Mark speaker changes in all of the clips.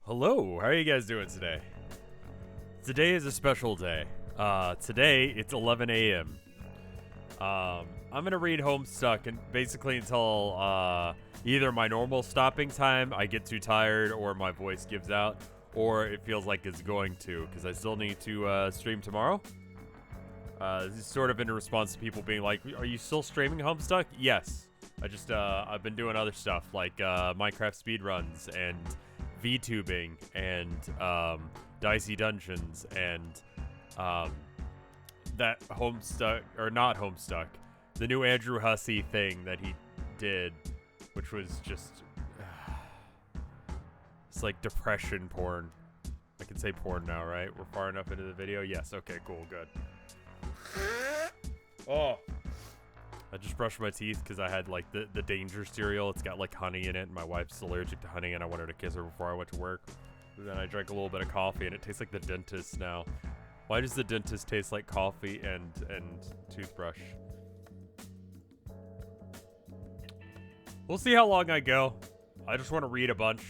Speaker 1: Hello, how are you guys doing today? Today is a special day. Today it's 11 a.m. I'm gonna read Homestuck and basically until either my normal stopping time, I get too tired, or my voice gives out, or it feels like it's going to, because I still need to stream tomorrow. This is sort of in response to people being like, "Are you still streaming Homestuck?" Yes. I've been doing other stuff like Minecraft speedruns and VTubing and Dicey Dungeons and that Homestuck, or not Homestuck, the new Andrew Hussey thing that he did, which was just it's like depression porn. I can say porn now, right? We're far enough into the video. Yes. Okay. Cool. Good. Oh. I just brushed my teeth because I had like the danger cereal. It's got like honey in it, and my wife's allergic to honey, and I wanted to kiss her before I went to work. And then I drank a little bit of coffee, and it tastes like the dentist now. Why does the dentist taste like coffee and toothbrush? We'll see how long I go. I just want to read a bunch.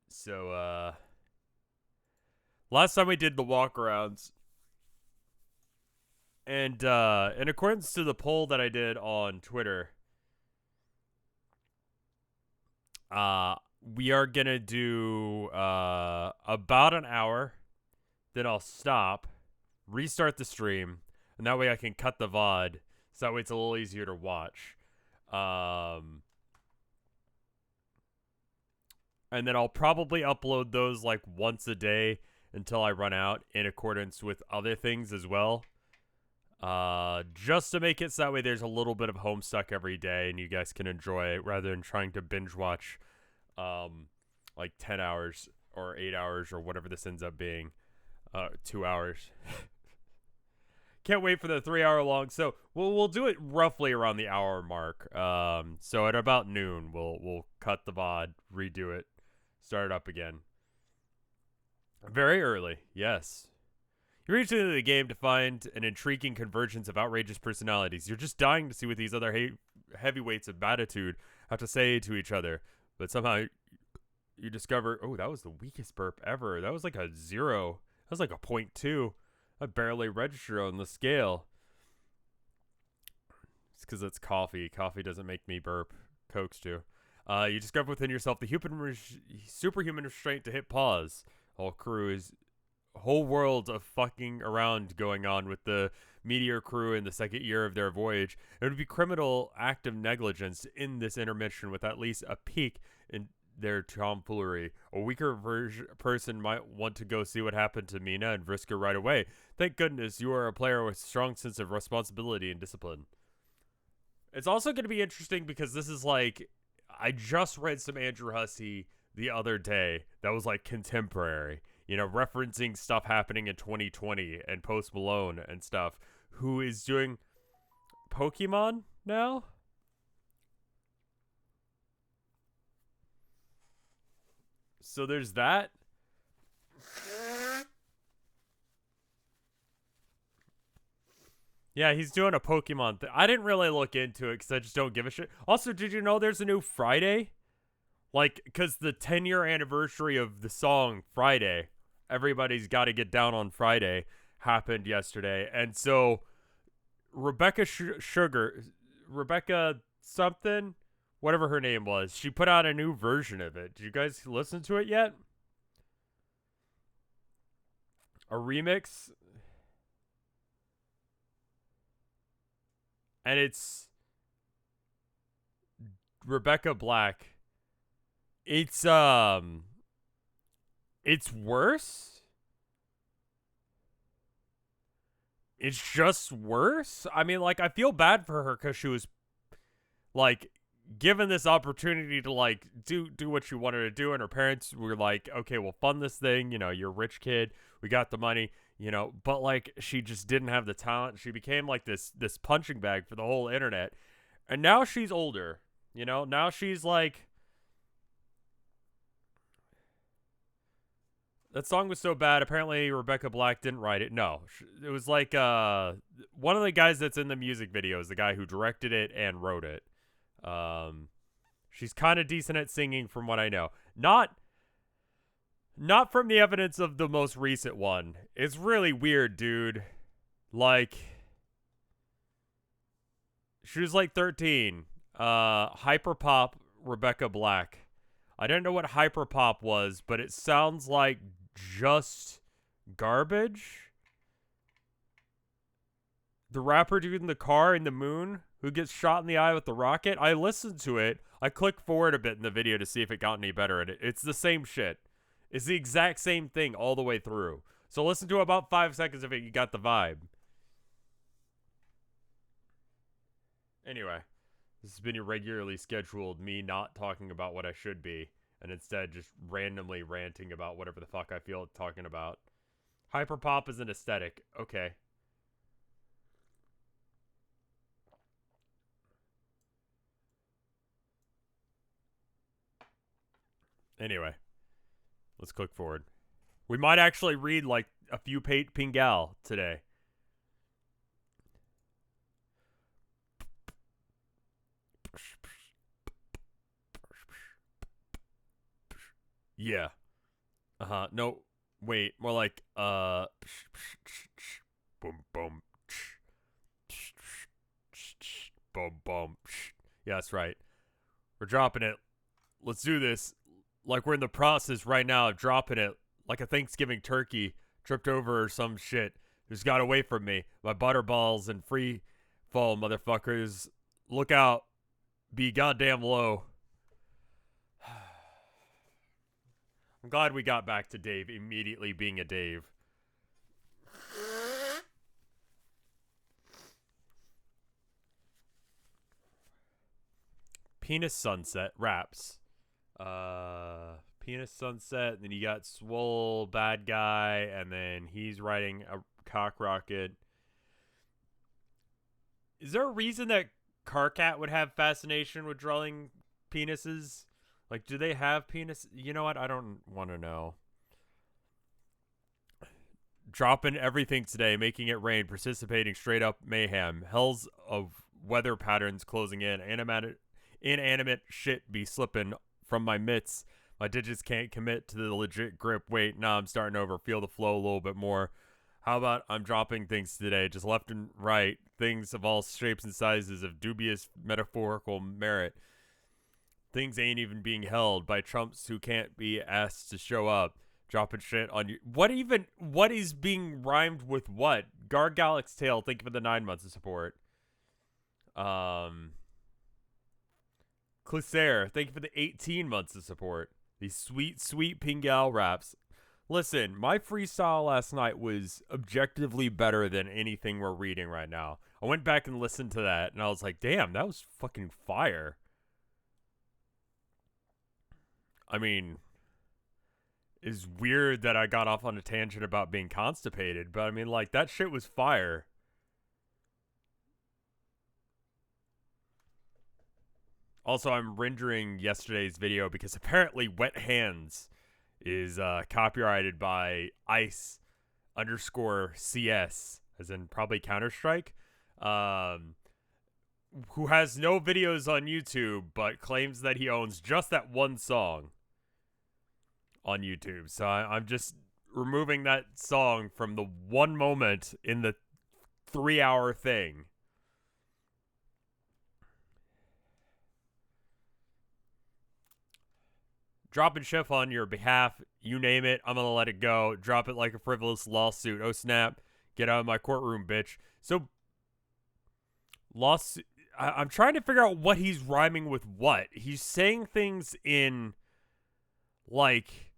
Speaker 1: So, last time we did the walkarounds, and in accordance to the poll that I did on Twitter, we are gonna do about an hour, then I'll stop, restart the stream, and that way I can cut the VOD, so that way it's a little easier to watch. And then I'll probably upload those like once a day until I run out, in accordance with other things as well. Just to make it so that way there's a little bit of Homestuck every day and you guys can enjoy it, rather than trying to binge watch like 10 hours or 8 hours or whatever this ends up being. 2 hours. Can't wait for the 3-hour long. So we'll do it roughly around the hour mark. So at about noon we'll cut the VOD, redo it, start it up again. Very early, yes. You reach into the game to find an intriguing convergence of outrageous personalities. You're just dying to see what these other heavyweights of Batitude have to say to each other. But somehow you discover... Oh, that was the weakest burp ever. That was like a 0. That was like a 0.2. I barely registered on the scale. It's because it's coffee. Coffee doesn't make me burp. Cokes do. You discover within yourself the superhuman restraint to hit pause. Whole world of fucking around going on with the Meteor crew in the second year of their voyage. It would be criminal act of negligence in this intermission with at least a peek in their tomfoolery. A weaker person might want to go see what happened to Mina and risk her right away. Thank goodness you are a player with a strong sense of responsibility and discipline. It's also going to be interesting because this is like, I just read some Andrew Hussey the other day that was like contemporary. You know, referencing stuff happening in 2020 and Post Malone and stuff, who is doing Pokemon now? So there's that. Yeah, he's doing a Pokemon thing. I didn't really look into it because I just don't give a shit. Also, did you know there's a new Friday? Like, because the 10-year anniversary of the song Friday, Everybody's Gotta Get Down on Friday, happened yesterday. And so Rebecca Rebecca something, whatever her name was, she put out a new version of it. Did you guys listen to it yet? A remix? And it's Rebecca Black. It's worse. It's just worse. I mean, like, I feel bad for her because she was like given this opportunity to like do what she wanted to do, and her parents were like, okay, we'll fund this thing, you know, you're a rich kid, we got the money, you know, but like she just didn't have the talent. She became like this punching bag for the whole internet. And now she's older, you know, now she's like, that song was so bad, apparently Rebecca Black didn't write it. No, it was like one of the guys that's in the music video is the guy who directed it and wrote it. She's kind of decent at singing from what I know. Not from the evidence of the most recent one. It's really weird, dude. Like, she was like 13. Hyperpop Rebecca Black. I don't know what Hyperpop was, but it sounds like just garbage. The rapper dude in the car in the moon who gets shot in the eye with the rocket. I listened to it. I clicked forward a bit in the video to see if it got any better, and it's the same shit. It's the exact same thing all the way through. So listen to about 5 seconds of it. You got the vibe. Anyway, this has been your regularly scheduled me not talking about what I should be, and instead just randomly ranting about whatever the fuck I feel talking about. Hyperpop is an aesthetic. Okay. Anyway, let's click forward. We might actually read like a few Pingal today. Yeah. No, wait. More like, boom, boom. Boom, boom. Yeah, that's right. We're dropping it. Let's do this. Like we're in the process right now of dropping it. Like a Thanksgiving turkey tripped over or some shit. Just got away from me. My butterballs and free fall, motherfuckers. Look out. Be goddamn low. I'm glad we got back to Dave immediately being a Dave. Penis Sunset raps. Penis Sunset, and then you got Swole Bad Guy, and then he's riding a cock rocket. Is there a reason that Carcat would have fascination with drawing penises? Like, do they have penis? You know what? I don't want to know. Dropping everything today, making it rain, precipitating straight up mayhem. Hells of weather patterns closing in. Inanimate shit be slipping from my mitts. My digits can't commit to the legit grip. Wait, nah, I'm starting over. Feel the flow a little bit more. How about I'm dropping things today, just left and right. Things of all shapes and sizes of dubious metaphorical merit. Things ain't even being held by Trumps who can't be asked to show up. Dropping shit on you. What is being rhymed with what? Gargallic's Tale, thank you for the 9 months of support. Clissaire, thank you for the 18 months of support. These sweet, sweet Pingal raps. Listen, my freestyle last night was objectively better than anything we're reading right now. I went back and listened to that, and I was like, damn, that was fucking fire. I mean, it's weird that I got off on a tangent about being constipated, but I mean, like, that shit was fire. Also, I'm rendering yesterday's video because apparently Wet Hands is copyrighted by ice_CS, as in probably Counter-Strike, who has no videos on YouTube, but claims that he owns just that one song on YouTube. So I'm just removing that song from the one moment in the 3-hour thing. Dropping Chef on your behalf. You name it, I'm going to let it go. Drop it like a frivolous lawsuit. Oh, snap. Get out of my courtroom, bitch. So, lawsuit. I'm trying to figure out what he's rhyming with what. He's saying things in, like,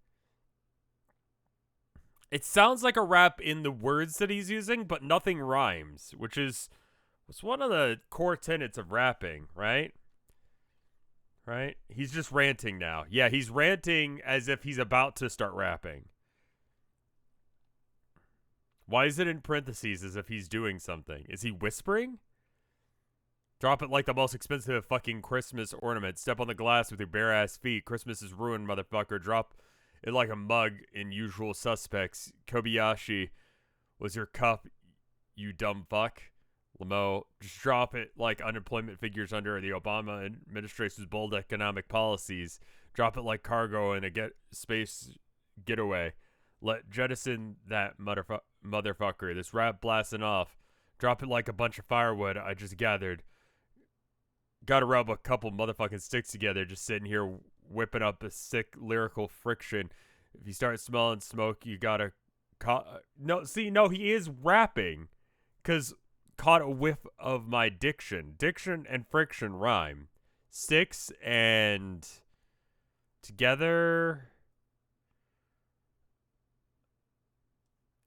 Speaker 1: it sounds like a rap in the words that he's using, but nothing rhymes, which is it's one of the core tenets of rapping, right? Right? He's just ranting now. Yeah, he's ranting as if he's about to start rapping. Why is it in parentheses as if he's doing something? Is he whispering? Drop it like the most expensive fucking Christmas ornament. Step on the glass with your bare ass feet. Christmas is ruined, motherfucker. Drop it like a mug in Usual Suspects. Kobayashi was your cup, you dumb fuck. Lamo, just drop it like unemployment figures under the Obama administration's bold economic policies. Drop it like cargo in a space getaway. Let jettison that motherfucker. This rap blasting off. Drop it like a bunch of firewood I just gathered. Gotta rub a couple motherfucking sticks together, just sitting here whipping up a sick lyrical friction. If you start smelling smoke, you gotta... no, he is rapping. Because caught a whiff of my diction. Diction and friction rhyme. Sticks and... together...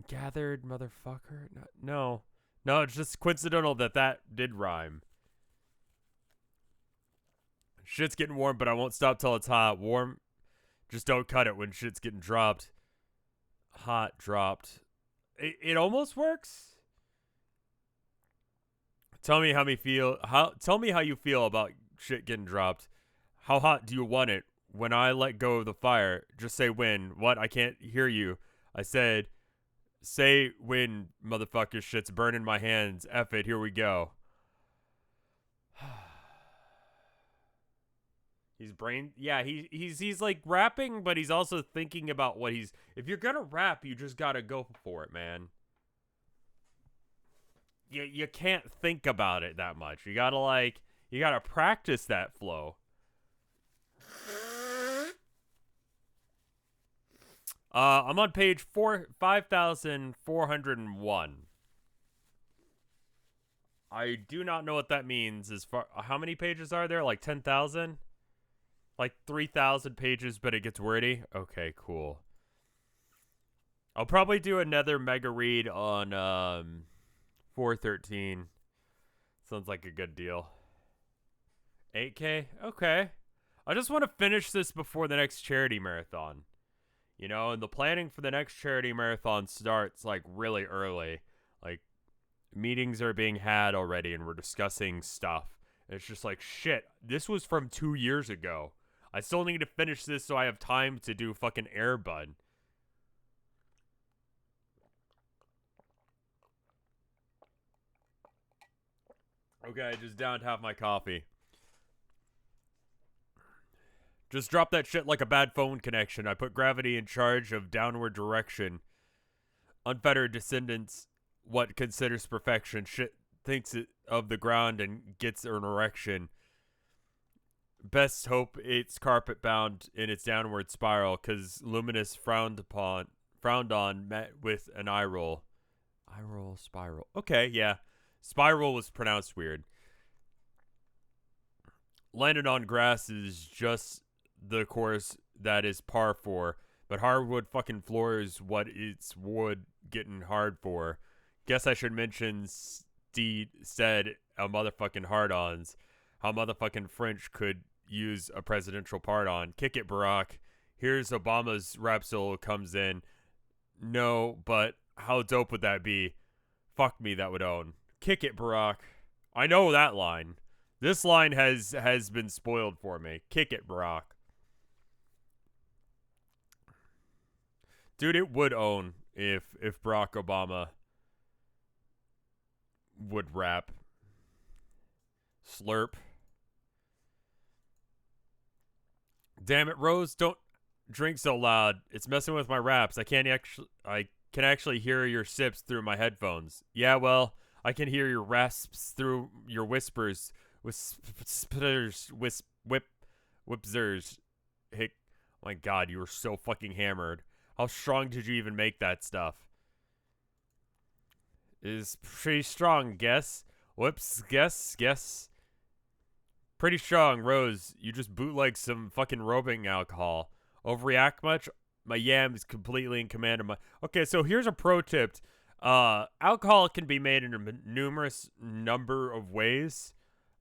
Speaker 1: gathered, motherfucker? No, it's just coincidental that did rhyme. Shit's getting warm, but I won't stop till it's hot. Warm, just don't cut it when shit's getting dropped. Hot dropped. It almost works. Tell me how you feel about shit getting dropped. How hot do you want it? When I let go of the fire, just say when. What? I can't hear you. I said, say when, motherfucker. Shit's burning my hands. F it. Here we go. He's like rapping, but he's also thinking about what he's... If you're gonna rap, you just gotta go for it, man. You can't think about it that much. You gotta practice that flow. I'm on page 5401. I do not know what that means. As far, how many pages are there? Like 10,000? Like 3,000 pages, but it gets wordy? Okay, cool. I'll probably do another MegaRead on 413. Sounds like a good deal. 8K? Okay. I just want to finish this before the next charity marathon. You know, and the planning for the next charity marathon starts like really early. Like, meetings are being had already and we're discussing stuff. And it's just like, shit, this was from 2 years ago. I still need to finish this so I have time to do fucking Air Bud. Okay, I just downed half my coffee. Just drop that shit like a bad phone connection. I put gravity in charge of downward direction. Unfettered descendants, what considers perfection. Shit thinks it of the ground and gets an erection. Best hope it's carpet bound in its downward spiral, cause luminous frowned on, met with an eye roll. Eye roll, spiral. Okay, yeah. Spiral was pronounced weird. Landed on grass is just the course that is par for, but hardwood fucking floor is what it's wood getting hard for. Guess I should mention said a motherfucking hard-ons. How motherfucking French could use a presidential pardon. Kick it, Barack. Here's Obama's rap solo comes in. No, but how dope would that be? Fuck me, that would own. Kick it, Barack. I know that line. This line has been spoiled for me. Kick it, Barack. Dude, it would own if Barack Obama would rap. Slurp. Damn it, Rose, don't drink so loud. It's messing with my raps. I can actually hear your sips through my headphones. Yeah, well, I can hear your rasps through your whispers. Whispers, whipzers. Hick. Oh my god, you were so fucking hammered. How strong did you even make that stuff? Is pretty strong, guess. Whoops, guess. Pretty strong, Rose. You just bootleg some fucking roving alcohol. Overreact much? My yam is completely in command of my... Okay, so here's a pro tip. Alcohol can be made in a numerous number of ways.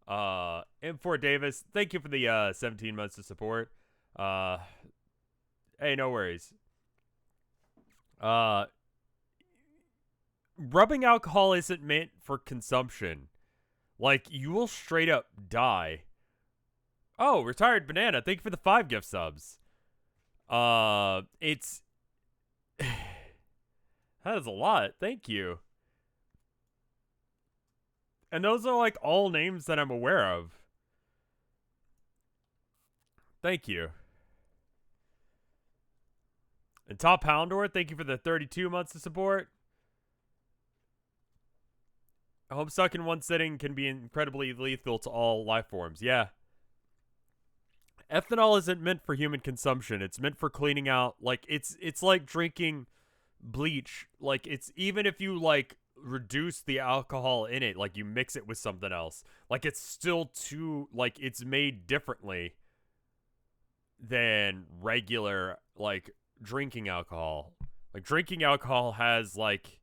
Speaker 1: M4 Davis, thank you for the 17 months of support. Hey, no worries. Rubbing alcohol isn't meant for consumption. Like, you will straight up die. Oh, Retired Banana, thank you for the 5 gift subs. It's... that is a lot. Thank you. And those are like all names that I'm aware of. Thank you. And Top Houndor, thank you for the 32 months of support. Homestuck in one sitting can be incredibly lethal to all life forms. Yeah. Ethanol isn't meant for human consumption. It's meant for cleaning out. Like, it's like drinking bleach. Like, it's even if you, like, reduce the alcohol in it, like, you mix it with something else. Like, it's still too, like, it's made differently than regular, like, drinking alcohol. Like, drinking alcohol has, like,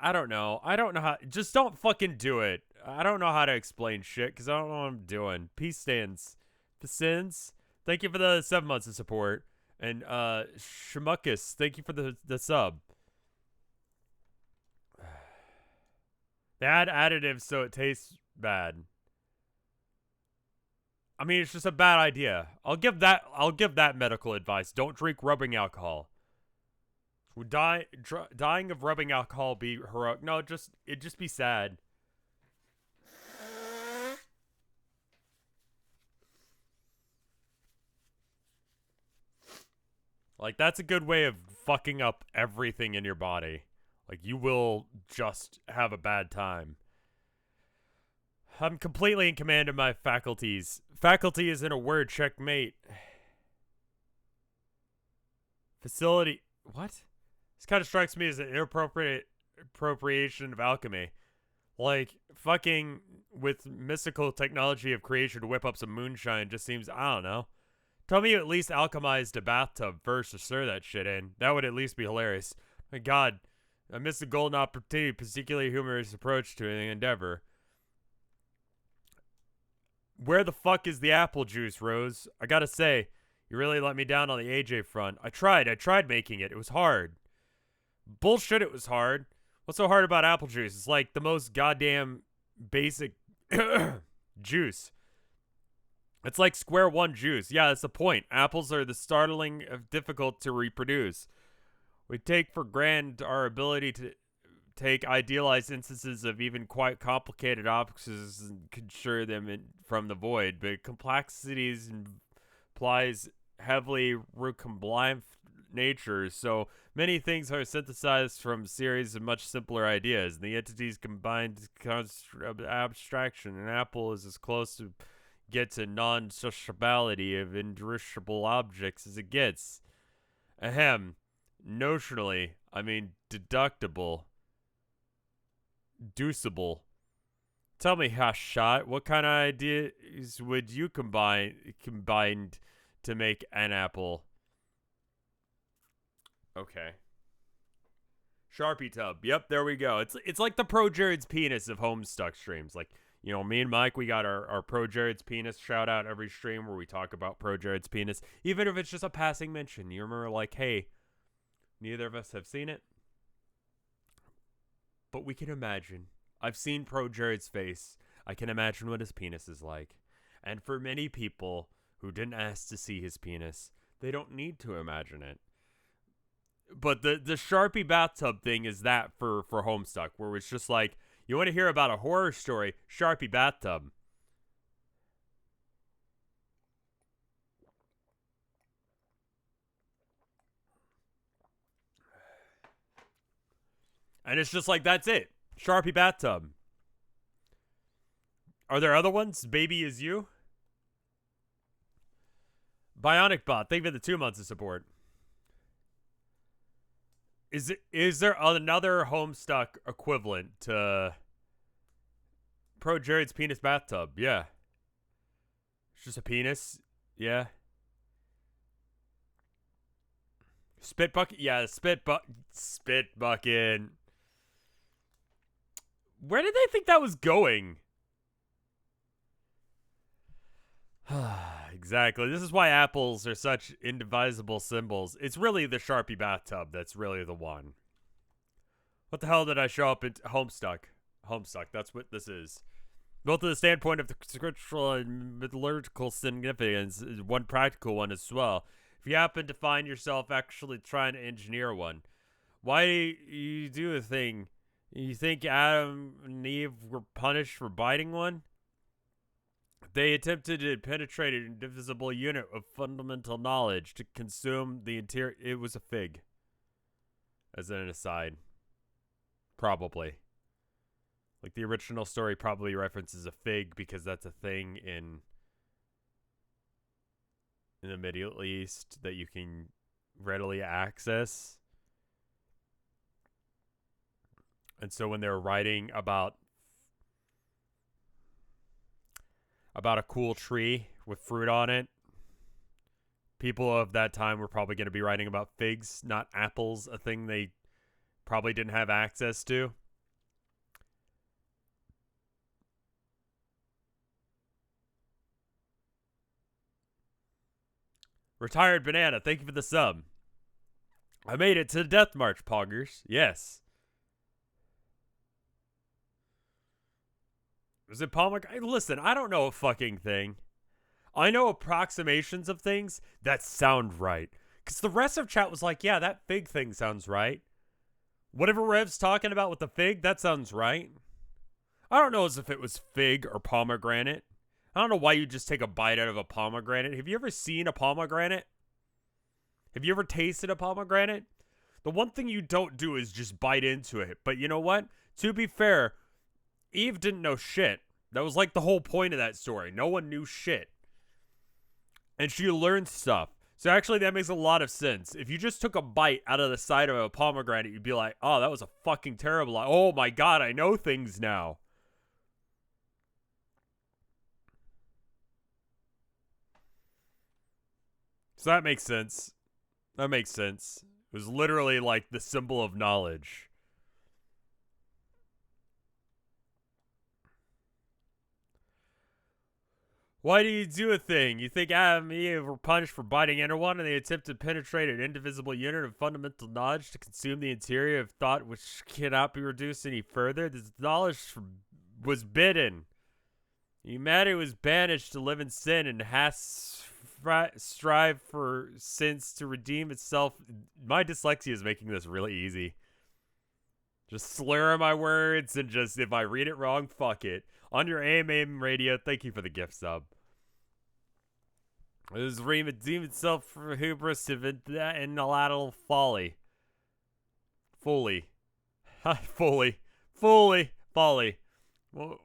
Speaker 1: I don't know how, just don't fucking do it. I don't know how to explain shit because I don't know what I'm doing. Peace stands. The sins, thank you for the 7 months of support. And Shmuckus, thank you for the sub. They add additives so it tastes bad. I mean, it's just a bad idea. I'll give that medical advice. Don't drink rubbing alcohol. Would dying of rubbing alcohol be heroic? No, it'd just be sad. Like, that's a good way of fucking up everything in your body. Like, you will just have a bad time. I'm completely in command of my faculties. Faculty isn't a word, checkmate. Facility. What? This kind of strikes me as an inappropriate appropriation of alchemy. Like, fucking with mystical technology of creation to whip up some moonshine just seems, I don't know. Tell me you at least alchemized a bathtub first to stir that shit in. That would at least be hilarious. My god, I missed the golden opportunity, particularly humorous approach to an endeavor. Where the fuck is the apple juice, Rose? I gotta say, you really let me down on the AJ front. I tried making it. It was hard. Bullshit, it was hard. What's so hard about apple juice? It's like the most goddamn basic juice. It's like square one juice. Yeah, that's the point. Apples are the startling of difficult to reproduce. We take for granted our ability to take idealized instances of even quite complicated objects and conjure them from the void, but complexities implies heavily recombinant natures, so many things are synthesized from a series of much simpler ideas, and the entities combined abstraction. An apple is as close to get to non-sociability of indivisible objects as it gets. Ahem. Notionally, I mean deductible. Deuceable. Tell me, Hashshot, what kind of ideas would you combined to make an apple? Okay. Sharpie tub. Yep, there we go. It's like the Pro Jared's penis of Homestuck streams. Like, you know, me and Mike, we got our Pro Jared's penis shout out every stream where we talk about Pro Jared's penis, even if it's just a passing mention. You remember, like, hey, neither of us have seen it, but we can imagine. I've seen Pro Jared's face. I can imagine what his penis is like. And for many people who didn't ask to see his penis, they don't need to imagine it. But the Sharpie bathtub thing is that for Homestuck, where it's just like, you want to hear about a horror story, Sharpie bathtub. And it's just like, that's it. Sharpie bathtub. Are there other ones? Baby is you? Bionic Bot, thank you for the 2 months of support. Is there another Homestuck equivalent to Pro Jared's penis bathtub? Yeah. It's just a penis. Yeah. Spit bucket? Yeah, spit bucket. Where did they think that was going? Exactly. This is why apples are such indivisible symbols. It's really the Sharpie bathtub that's really the one. What the hell did I show up in Homestuck? Homestuck, that's what this is. Both of the standpoint of the scriptural and metallurgical significance is one practical one as well. If you happen to find yourself actually trying to engineer one, why do you do a thing You think Adam and Eve were punished for biting one? They attempted to penetrate an indivisible unit of fundamental knowledge to consume the interior. It was a fig. As an aside. Probably. Like, the original story probably references a fig because that's a thing in the Middle East that you can readily access. And so when they're writing about a cool tree with fruit on it, people of that time were probably going to be writing about figs, not apples, a thing they probably didn't have access to. Retired Banana, thank you for the sub. I made it to the Death March, Poggers. Yes. Was it pomegranate? Listen, I don't know a fucking thing. I know approximations of things that sound right. Because the rest of chat was like, yeah, that fig thing sounds right. Whatever Rev's talking about with the fig, that sounds right. I don't know as if it was fig or pomegranate. I don't know why you just take a bite out of a pomegranate. Have you ever seen a pomegranate? Have you ever tasted a pomegranate? The one thing you don't do is just bite into it. But you know what? To be fair, Eve didn't know shit. That was like the whole point of that story. No one knew shit. And she learned stuff. So actually that makes a lot of sense. If you just took a bite out of the side of a pomegranate, you'd be like, oh, that was a fucking terrible. Oh my god, I know things now. So that makes sense. That makes sense. It was literally like the symbol of knowledge. Why do you do a thing? You think Adam and Eve were punished for biting anyone and they attempted to penetrate an indivisible unit of fundamental knowledge to consume the interior of thought which cannot be reduced any further? This knowledge was bidden. Humanity was banished to live in sin and has strive for sins to redeem itself. My dyslexia is making this really easy. Just slur my words and just, if I read it wrong, fuck it. On your AMM radio, thank you for the gift sub. This is redeem itself for hubris and unilateral folly. Folly. Folly. Well,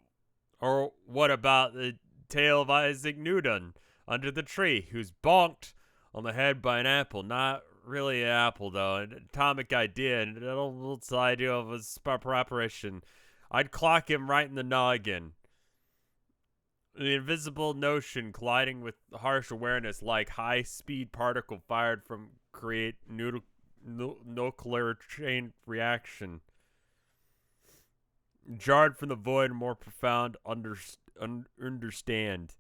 Speaker 1: or what about the tale of Isaac Newton under the tree, who's bonked on the head by an apple? Not really an apple, though. An atomic idea, and an little idea of a proper apparition. I'd clock him right in the noggin. The invisible notion colliding with harsh awareness like high-speed particle fired from create nuclear chain reaction. Jarred from the void, more profound understand.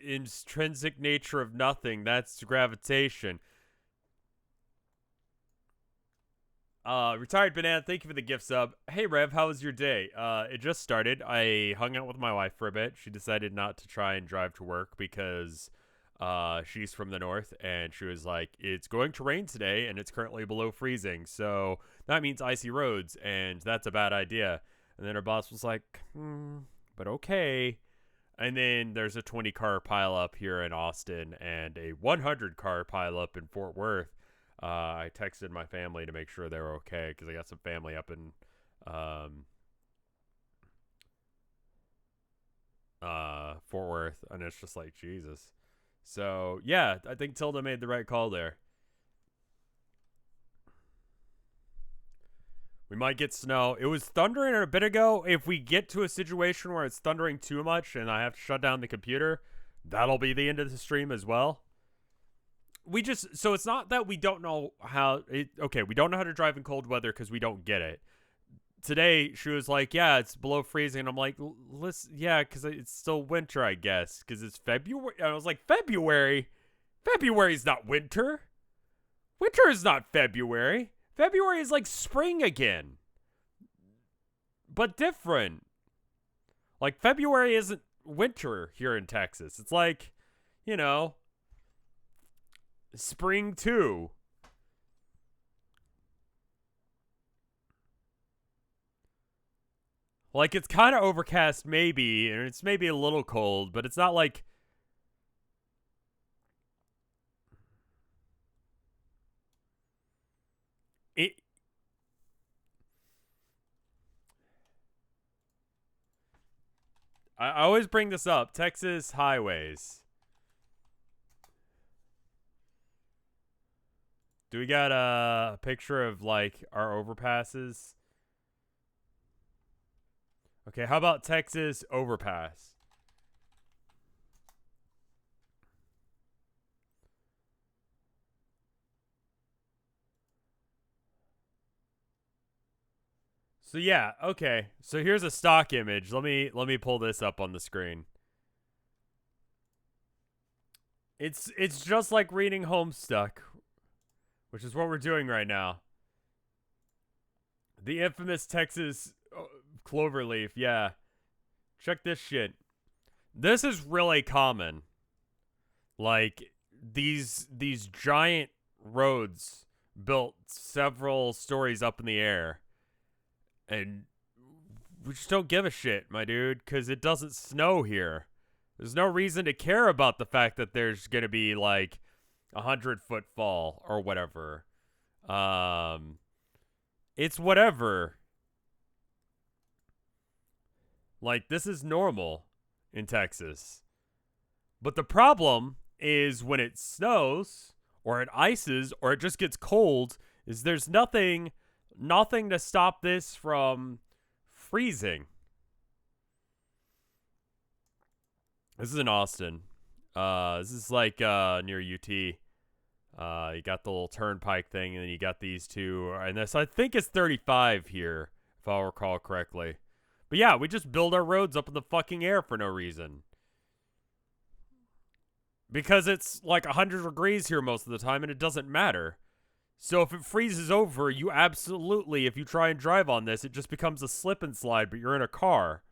Speaker 1: Intrinsic nature of nothing, that's gravitation. Retired Banana, thank you for the gift sub. Hey Rev, how was your day? It just started. I hung out with my wife for a bit. She decided not to try and drive to work because she's from the north, and she was like, it's going to rain today and it's currently below freezing, so that means icy roads, and that's a bad idea. And then her boss was like, but okay. And then there's a 20-car pileup here in Austin and a 100-car pileup in Fort Worth. I texted my family to make sure they were okay because I got some family up in Fort Worth, and it's just like, Jesus. So, yeah, I think Tilda made the right call there. We might get snow. It was thundering a bit ago. If we get to a situation where it's thundering too much and I have to shut down the computer, that'll be the end of the stream as well. So it's not that we don't know we don't know how to drive in cold weather because we don't get it. Today, she was like, yeah, it's below freezing. And I'm like, listen, yeah, because it's still winter, I guess, because it's February. And I was like, February? February's not winter. Winter is not February. February is like spring again, but different. Like, February isn't winter here in Texas. It's like, spring too. Like, it's kind of overcast, maybe, and it's maybe a little cold, but it's not like... It... I always bring this up. Texas highways. Do we got a picture of, like, our overpasses? Okay, how about Texas overpass? So yeah, okay. So here's a stock image. Let me pull this up on the screen. It's just like reading Homestuck, which is what we're doing right now. The infamous Texas cloverleaf, yeah. Check this shit. This is really common. Like these giant roads built several stories up in the air. And we just don't give a shit, my dude, because it doesn't snow here. There's no reason to care about the fact that there's going to be like 100-foot fall or whatever. It's whatever. Like, this is normal in Texas. But the problem is when it snows or it ices or it just gets cold is there's nothing to stop this from freezing. This is in Austin. This is like near UT. You got the little turnpike thing, and then you got these two. And this, I think, is 35 here, if I recall correctly. But yeah, we just build our roads up in the fucking air for no reason. Because it's like 100 degrees here most of the time, and it doesn't matter. So if it freezes over, you absolutely, if you try and drive on this, it just becomes a slip and slide, but you're in a car.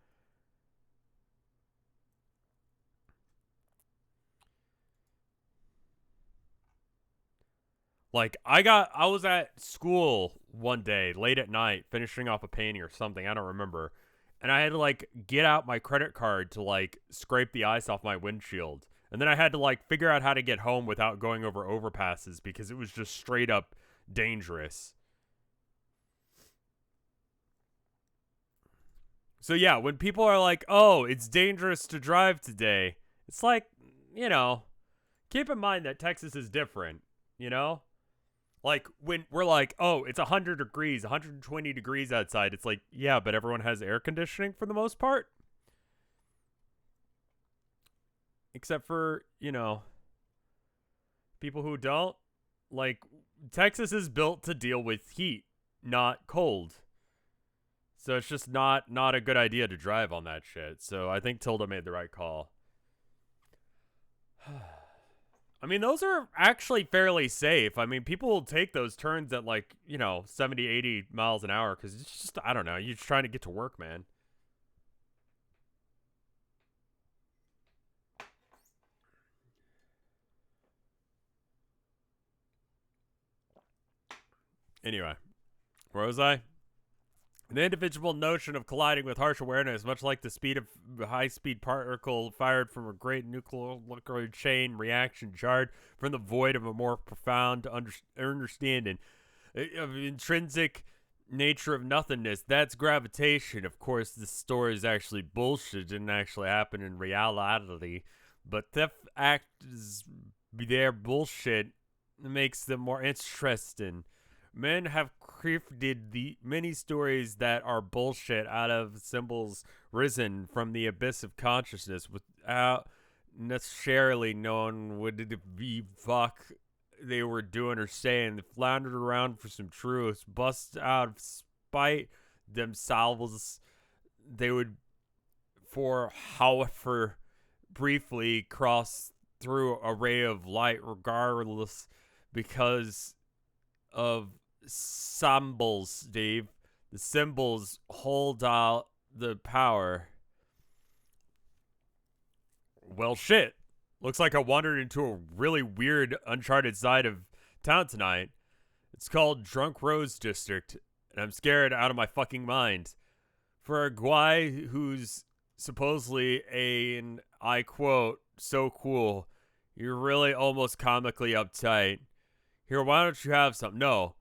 Speaker 1: Like, I was at school one day, late at night, finishing off a painting or something, I don't remember. And I had to, like, get out my credit card to, like, scrape the ice off my windshield. And then I had to, like, figure out how to get home without going over overpasses because it was just straight up dangerous. So, yeah, when people are like, oh, it's dangerous to drive today, it's like, you know, keep in mind that Texas is different, you know? Like, when we're like, oh, it's 100 degrees, 120 degrees outside, it's like, yeah, but everyone has air conditioning for the most part. Except for, you know, people who don't. Like, Texas is built to deal with heat, not cold. So it's just not a good idea to drive on that shit. So I think Tilda made the right call. I mean, those are actually fairly safe. I mean, people will take those turns at, like, you know, 70, 80 miles an hour because it's just, I don't know, you're just trying to get to work, man. Anyway, where was I? An individual notion of colliding with harsh awareness, much like the speed of a high-speed particle fired from a great nuclear chain reaction jarred from the void of a more profound understanding of intrinsic nature of nothingness. That's gravitation. Of course, this story is actually bullshit. It didn't actually happen in reality. But the act is their bullshit makes them more interesting. Men have created the many stories that are bullshit out of symbols risen from the abyss of consciousness without necessarily knowing what the fuck they were doing or saying. They floundered around for some truths, bust out of spite themselves. They would, for however briefly, cross through a ray of light regardless because of symbols, Dave. The symbols hold out the power. Well, shit. Looks like I wandered into a really weird, uncharted side of town tonight. It's called Drunk Rose District, and I'm scared out of my fucking mind. For a guy who's supposedly and I quote, so cool, you're really almost comically uptight. Here, why don't you have some? No.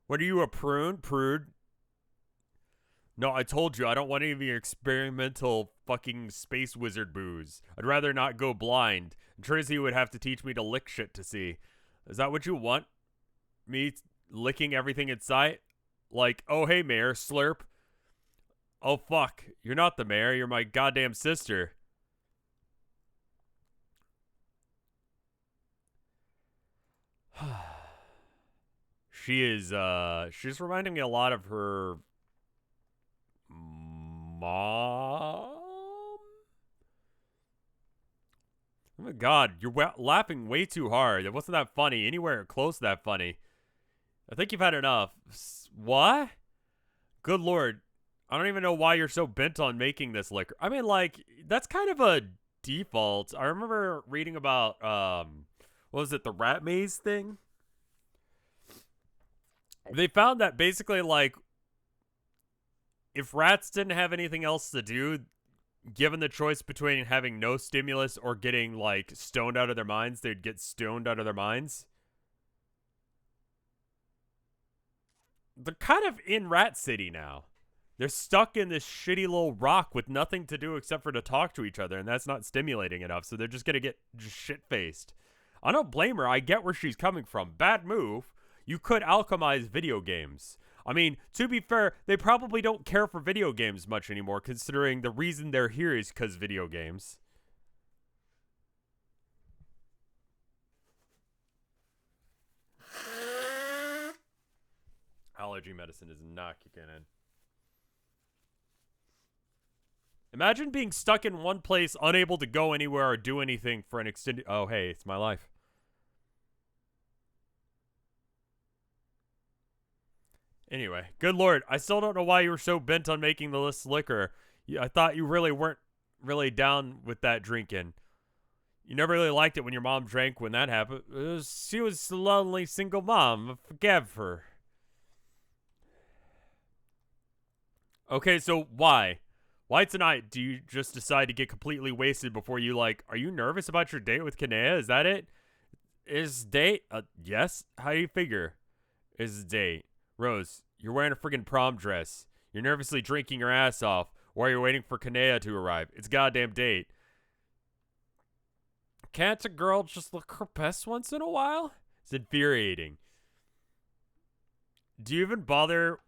Speaker 1: What are you, a prune? Prude? No, I told you, I don't want any of your experimental fucking space wizard booze. I'd rather not go blind. Trizzy would have to teach me to lick shit to see. Is that what you want? Me licking everything in sight? Like, oh hey mayor, slurp. Oh fuck, you're not the mayor, you're my goddamn sister. She's reminding me a lot of her mom? Oh my god, you're laughing way too hard. It wasn't that funny, anywhere close to that funny. I think you've had enough. What? Good lord. I don't even know why you're so bent on making this liquor. I mean, like, that's kind of a default. I remember reading about, what was it, the rat maze thing? They found that basically, like, if rats didn't have anything else to do, given the choice between having no stimulus or getting, like, stoned out of their minds, they'd get stoned out of their minds. They're kind of in Rat City now. They're stuck in this shitty little rock with nothing to do except for to talk to each other, and that's not stimulating enough, so they're just gonna get just shit-faced. I don't blame her. I get where she's coming from. Bad move. You could alchemize video games. I mean, to be fair, they probably don't care for video games much anymore, considering the reason they're here is because video games. Allergy medicine is not kicking in. Imagine being stuck in one place, unable to go anywhere or do anything for an extended... Oh, hey, it's my life. Anyway, good lord, I still don't know why you were so bent on making the list liquor. I thought you really weren't really down with that drinking. You never really liked it when your mom drank when that happened. She was a lonely single mom. Forgive her. Okay, so why? Why tonight do you just decide to get completely wasted before you, like, are you nervous about your date with Kanaya? Is that it? Is date? Yes? How do you figure? Is date. Rose, you're wearing a friggin' prom dress. You're nervously drinking your ass off while you're waiting for Kanaya to arrive. It's goddamn date. Can't a girl just look her best once in a while? It's infuriating. Do you even bother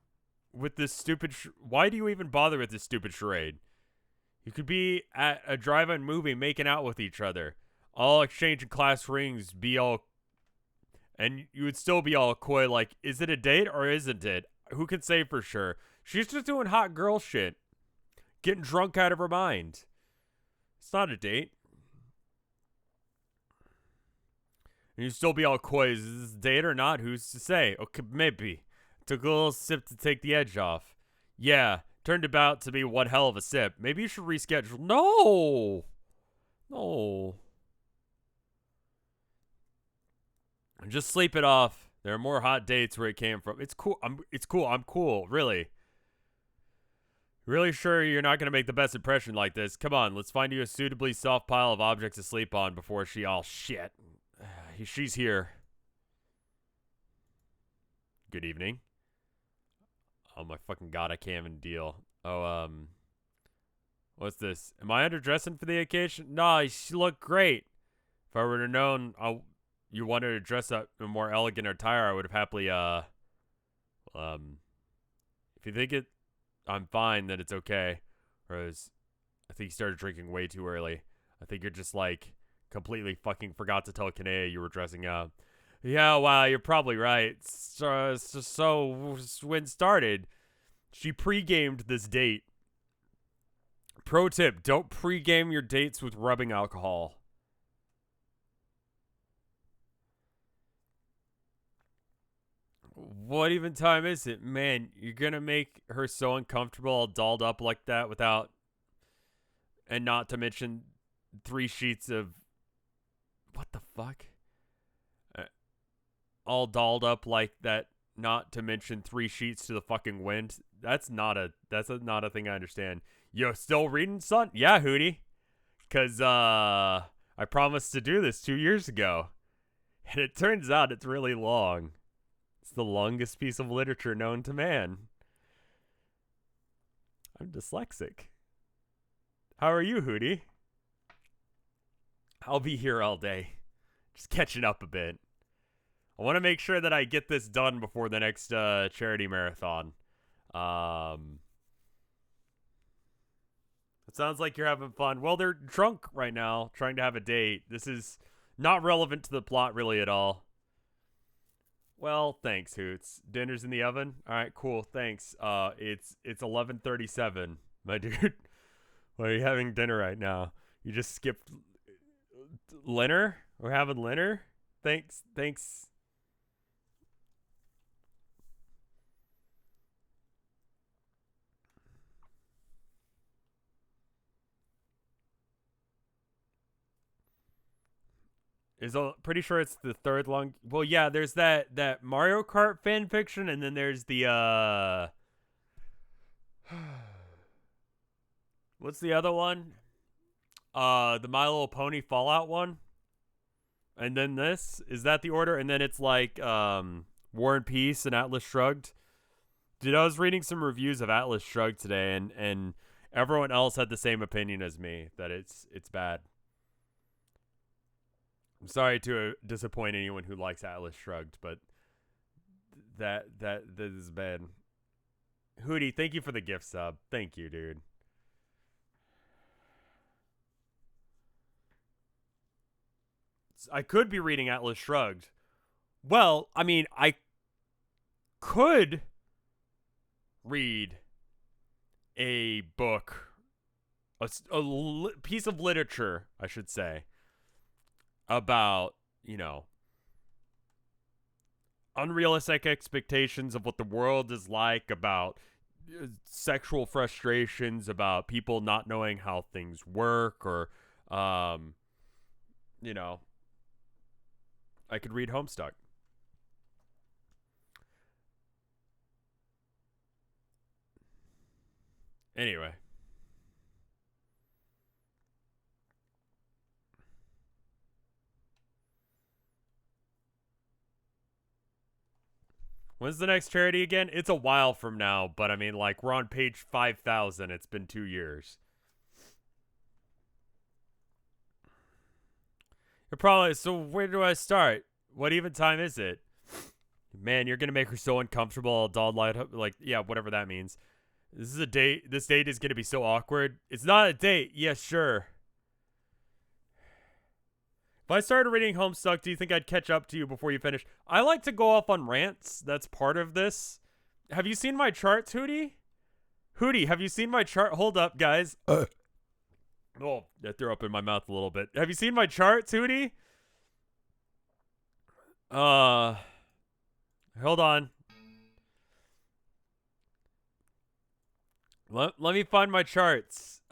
Speaker 1: with this stupid... Why do you even bother with this stupid charade? You could be at a drive-in movie making out with each other. All exchanging class rings, be all... And you would still be all coy like, is it a date or isn't it? Who can say for sure? She's just doing hot girl shit. Getting drunk out of her mind. It's not a date. And you'd still be all coy. Is this a date or not? Who's to say? Okay, maybe. Took a little sip to take the edge off. Yeah, turned about to be one hell of a sip. Maybe you should reschedule. No! No. Just sleep it off. There are more hot dates where it came from. It's cool. It's cool. I'm cool. Really. Really sure you're not going to make the best impression like this? Come on, let's find you a suitably soft pile of objects to sleep on before she... Oh, shit. She's here. Good evening. Oh, my fucking god, I can't even deal. Oh, what's this? Am I underdressing for the occasion? No, you look great. If I would have known you wanted to dress up in more elegant attire, I would have happily, if you think I'm fine, then it's okay. Whereas, I think you started drinking way too early. I think you're just, like, completely fucking forgot to tell Kanaya you were dressing up. Yeah, wow, you're probably right. So when it started, she pre-gamed this date. Pro tip, don't pre-game your dates with rubbing alcohol. What even time is it? Man, you're gonna make her so uncomfortable all dolled up like that without... And not to mention 3 sheets of... What the fuck? All dolled up like that not to mention 3 sheets to the fucking wind. That's not a thing I understand. Yo, still reading, son? Yeah, Hootie. Cause I promised to do this 2 years ago. And it turns out it's really long. It's the longest piece of literature known to man. I'm dyslexic. How are you, Hootie? I'll be here all day. Just catching up a bit. I want to make sure that I get this done before the next charity marathon. It sounds like you're having fun. Well, they're drunk right now, trying to have a date. This is not relevant to the plot really at all. Well, thanks, Hoots. Dinner's in the oven? All right, cool. Thanks. It's 11:37, my dude. Why are you having dinner right now? You just skipped dinner? We're having dinner? Thanks. Pretty sure it's the third long. Well, yeah, there's that Mario Kart fan fiction, and then there's the what's the other one? The My Little Pony Fallout one. And then this, is that the order? And then it's like War and Peace and Atlas Shrugged. Dude, I was reading some reviews of Atlas Shrugged today, and everyone else had the same opinion as me, that it's bad. I'm sorry to disappoint anyone who likes Atlas Shrugged, but that is bad. Hootie, thank you for the gift sub. Thank you, dude. I could be reading Atlas Shrugged. Well, I mean, I could read a book, a piece of literature, I should say, about, unrealistic expectations of what the world is like, about sexual frustrations, about people not knowing how things work, or, I could read Homestuck. Anyway. When's the next charity again? It's a while from now, but I mean, like, we're on page 5,000. It's been 2 years. You're probably, so where do I start? What even time is it? Man, you're going to make her so uncomfortable. I'll dog light, like, yeah, whatever that means. This is a date. This date is going to be so awkward. It's not a date. Yes, sure. If I started reading Homestuck, do you think I'd catch up to you before you finish? I like to go off on rants. That's part of this. Have you seen my charts, Hootie? Hootie, have you seen my chart? Hold up, guys. Oh, that threw up in my mouth a little bit. Have you seen my charts, Hootie? Hold on. Let me find my charts.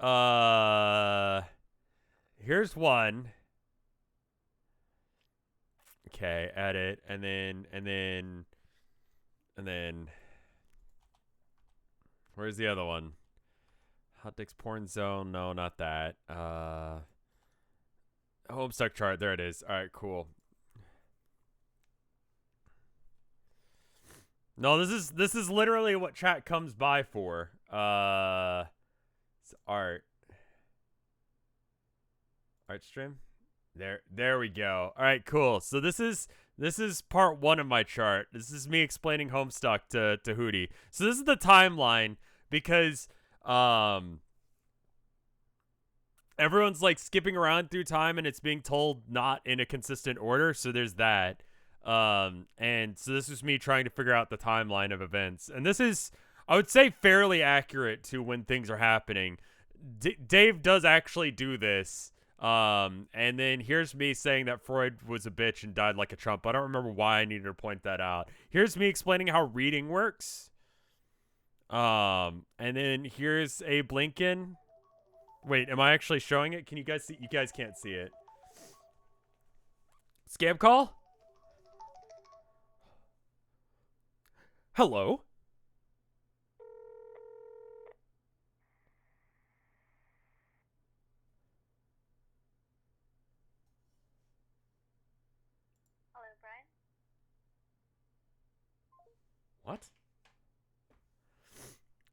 Speaker 1: Here's one. Okay, edit, and then where's the other one? Hot Dicks Porn Zone, no, not that. Homestuck chart, there it is. All right, cool. No, this is literally what chat comes by for. It's art stream. There we go. All right, cool. So this is part 1 of my chart. This is me explaining Homestuck to Hootie. So this is the timeline, because everyone's like skipping around through time, and it's being told not in a consistent order. So there's that. And so this is me trying to figure out the timeline of events. And this is, I would say, fairly accurate to when things are happening. Dave does actually do this. And then here's me saying that Freud was a bitch and died like a chump. I don't remember why I needed to point that out. Here's me explaining how reading works. And then here's a Blinken. Wait, am I actually showing it? Can you guys see? You guys can't see it. Scam call? Hello?
Speaker 2: Hello, Brian.
Speaker 1: What?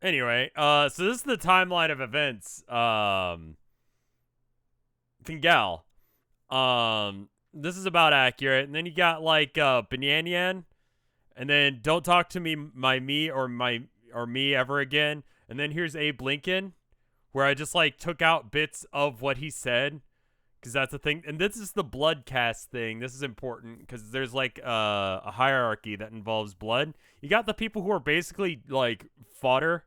Speaker 1: Anyway, so this is the timeline of events. Fingal. This is about accurate. And then you got like Banyan, and then don't talk to me, or me ever again. And then here's Abe Lincoln, where I just like took out bits of what he said because that's the thing. And this is the blood cast thing. This is important because there's like a hierarchy that involves blood. You got the people who are basically like fodder,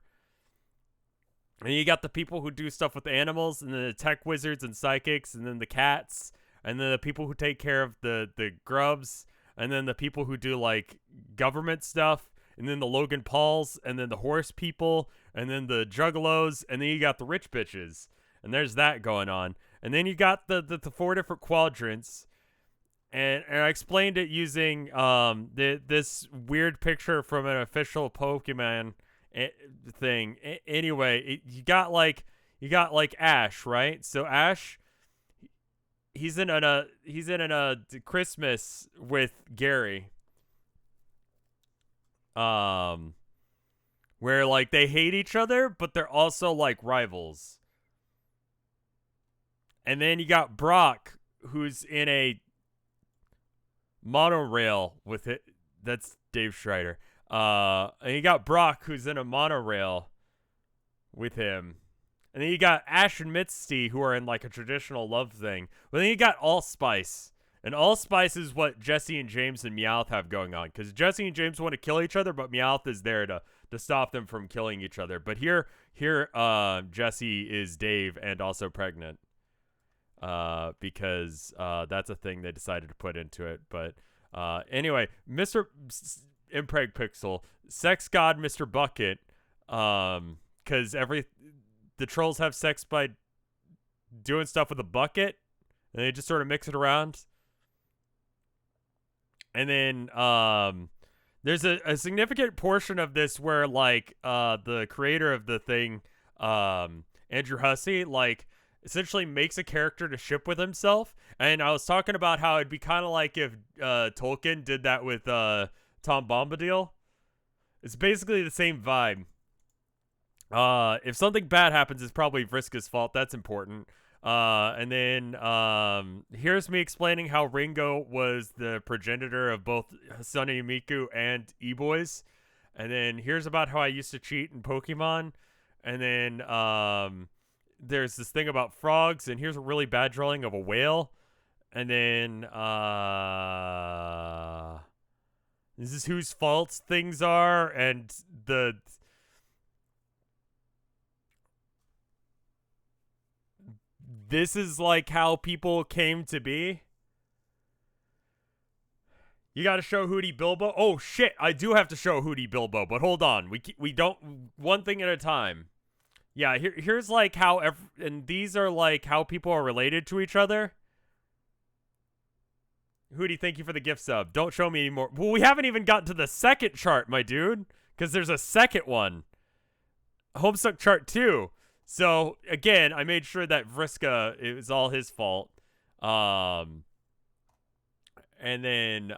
Speaker 1: and you got the people who do stuff with animals, and then the tech wizards and psychics, and then the cats, and then the people who take care of the grubs, and then the people who do like government stuff, and then the Logan Pauls, and then the horse people, and then the juggalos, and then you got the rich bitches. And there's that going on. And then you got the four different quadrants. And I explained it using this weird picture from an official Pokemon thing. Anyway, you got like Ash, right? So Ash, he's in a Christmas with Gary, where like they hate each other, but they're also like rivals. And then you got Brock, who's in a monorail with it. That's Dave Schreider. And you got Brock, who's in a monorail with him. And then you got Ash and Misty, who are in like a traditional love thing. But then you got Allspice. And Allspice is what Jesse and James and Meowth have going on. Because Jesse and James want to kill each other, but Meowth is there to stop them from killing each other. But here, Jesse is Dave and also pregnant. Because that's a thing they decided to put into it. But anyway, Mr. Impreg Pixel, sex god Mr. Bucket, because the trolls have sex by doing stuff with a bucket, and they just sort of mix it around. And then there's a significant portion of this where like the creator of the thing, Andrew Hussey, like essentially makes a character to ship with himself. And I was talking about how it'd be kind of like if Tolkien did that with Tom Bombadil. It's basically the same vibe. If something bad happens, it's probably Vriska's fault. That's important. And then here's me explaining how Ringo was the progenitor of both Sunny Miku and E-Boys. And then here's about how I used to cheat in Pokemon. And then there's this thing about frogs, and here's a really bad drawing of a whale. And then this is whose faults things are, and this is like how people came to be. You got to show Hootie Bilbo. Oh shit, I do have to show Hootie Bilbo, but hold on. We don't, one thing at a time. Yeah, here's like how and these are like how people are related to each other. Hootie, thank you for the gift sub. Don't show me anymore. Well, we haven't even gotten to the second chart, my dude, because there's a second one. Homestuck chart 2. So, again, I made sure that Vriska, it was all his fault. And then,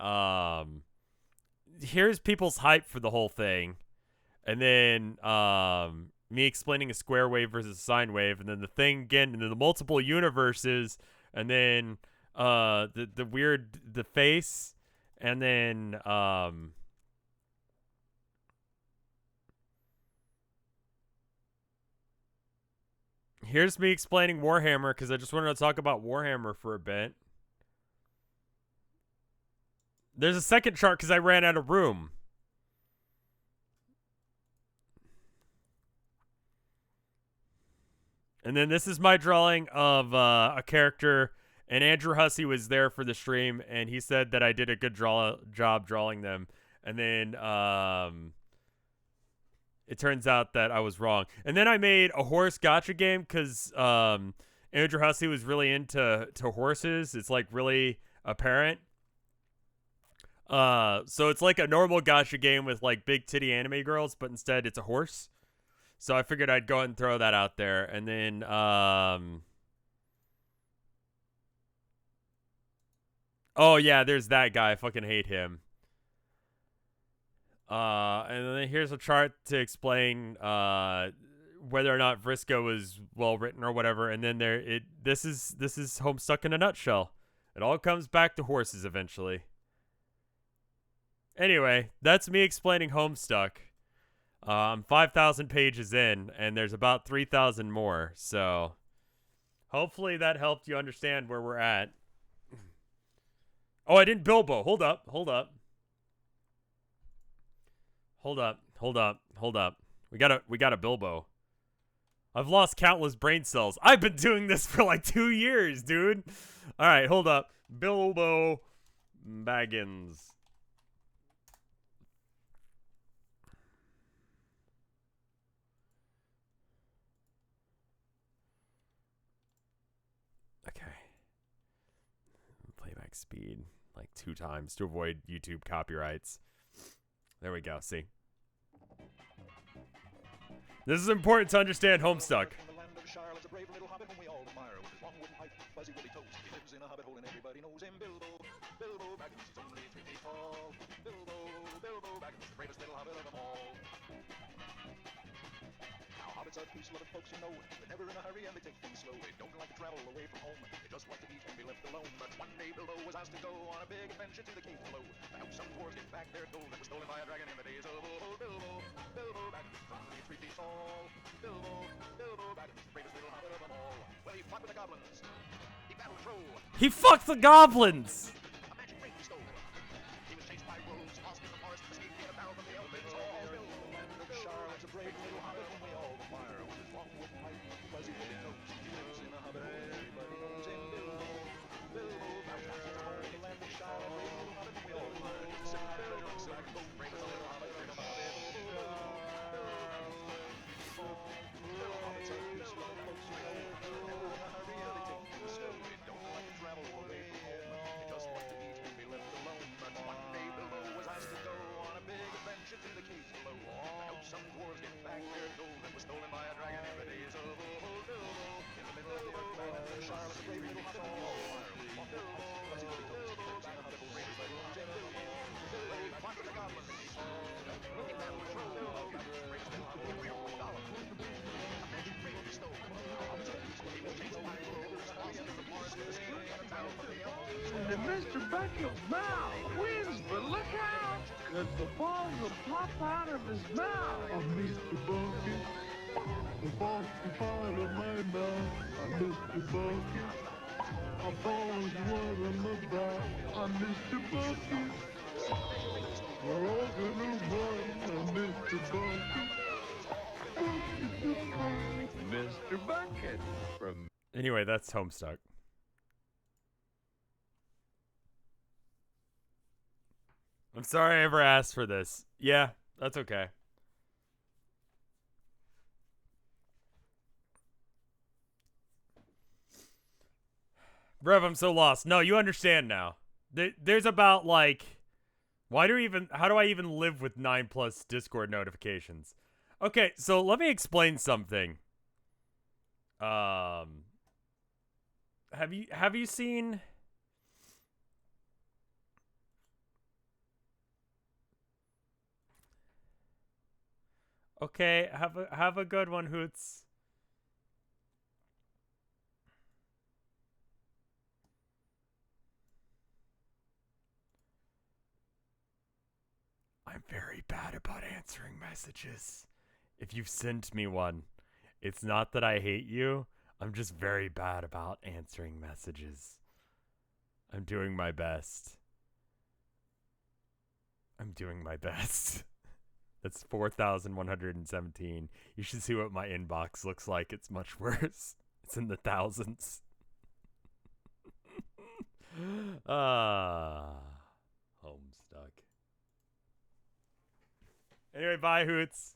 Speaker 1: here's people's hype for the whole thing. And then, me explaining a square wave versus a sine wave. And then the thing again, and then the multiple universes. And then, the weird, the face. And then, here's me explaining Warhammer, because I just wanted to talk about Warhammer for a bit. There's a second chart because I ran out of room. And then this is my drawing of a character, and Andrew Hussey was there for the stream, and he said that I did a good job drawing them. And then it turns out that I was wrong. And then I made a horse gacha game because Andrew Hussey was really into horses. It's like really apparent. So it's like a normal gacha game with like big titty anime girls, but instead it's a horse. So I figured I'd go ahead and throw that out there, and then oh yeah, there's that guy. I fucking hate him. And then here's a chart to explain whether or not Vriska was well written or whatever. And then this is Homestuck in a nutshell. It all comes back to horses eventually. Anyway, that's me explaining Homestuck. I'm 5,000 pages in, and there's about 3,000 more. So hopefully that helped you understand where we're at. Oh, I didn't Bilbo. Hold up. We got a Bilbo. I've lost countless brain cells. I've been doing this for like 2 years, dude. All right, hold up. Bilbo Baggins. Okay. Playback speed like 2 times to avoid YouTube copyrights. There we go. See. This is important to understand Homestuck. Hobbits are peace loving folks, you know. They're never in a hurry and they take things slow. They don't like to travel away from home. They just like to eat and be left alone. But one day Bilbo was asked to go on a big adventure to the cave below. To help some dwarves get back their gold that was stolen by a dragon in the days of old. Bilbo Baggins, only 3 feet tall. Bilbo Baggins, the bravest little hobbit of them all. Well, he fought with the goblins. He battled Crow. He fucked the goblins! A magic ring he stole. He was chased by wolves, lost in the forest, escaped in a barrel from the elves all. Bilbo Charlotte's a brave little hobbit whom we all admire. With his long wooden pipe, fuzzy woolly coat, he lives in a hobbit hole. Everybody knows him, Bilbo. Bilbo Baggins, his home in the land of Charlotte, brave little hobbit whom we all admire. Bilbo Baggins, bravest little hobbit in a hobbit. Little hobbits are peace loving folks, you know. They're never in a hurry and they take things slow. They don't like to travel away from home. They just want to eat and be left alone. But one day Bilbo was asked to go on a big adventure to the caves below. To help some dwarves get back their gold that was stolen by a dragon in the days of old. Bilbo, in the middle of the earth, land of Charlotte's a brave little hobbit whom we all admire. Fuzzy woolly coat, he lives in a hobbit hole. Everybody knows him, Bilbo. Bilbo fought with the goblins. He battled Crow. Bravest little hobbit whom we all admire. A magic ring he stole. He was chased by wolves, lost in the forest, escaped in a battle from the elves.
Speaker 2: And Mr. Bucket's mouth wins, but look out, cause the balls will pop out of his mouth. Oh, Mr. Bucket, the balls will fall out of my mouth. Oh, Mr. Bucket, my balls what I'm about. Oh, Mr. Bucket, we're all gonna run. Oh, Mr. Bucket, Mr. Bucket from...
Speaker 1: Anyway, that's Homestuck. I'm sorry I ever asked for this. Yeah, that's okay. Rev, I'm so lost. No, you understand now. There's about like, how do I even live with 9+ Discord notifications? Okay, so let me explain something. Have you seen? Okay, have a good one, Hoots. I'm very bad about answering messages. If you've sent me one, it's not that I hate you. I'm just very bad about answering messages. I'm doing my best. That's 4,117. You should see what my inbox looks like. It's much worse. It's in the thousands. Homestuck. Anyway, bye, Hoots.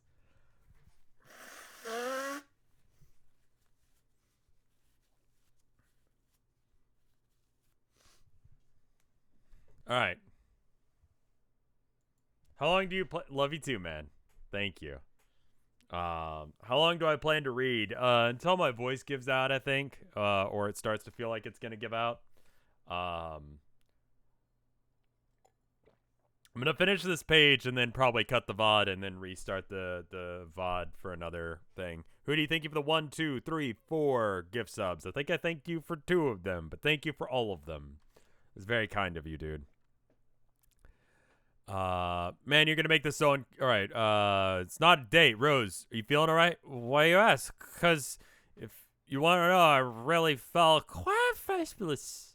Speaker 1: All right. How long do you play? Love you too, man. Thank you. How long do I plan to read? Until my voice gives out, I think, or it starts to feel like it's gonna give out. I'm gonna finish this page and then probably cut the VOD and then restart the VOD for another thing. Hootie, thank you for the 1, 2, 3, 4 gift subs. I think I thanked you for 2 of them, but thank you for all of them. It's very kind of you, dude. Man, you're gonna make this so. All right. It's not a date, Rose. Are you feeling all right? Why you ask? Cause if you want to know, I really felt quite fabulous.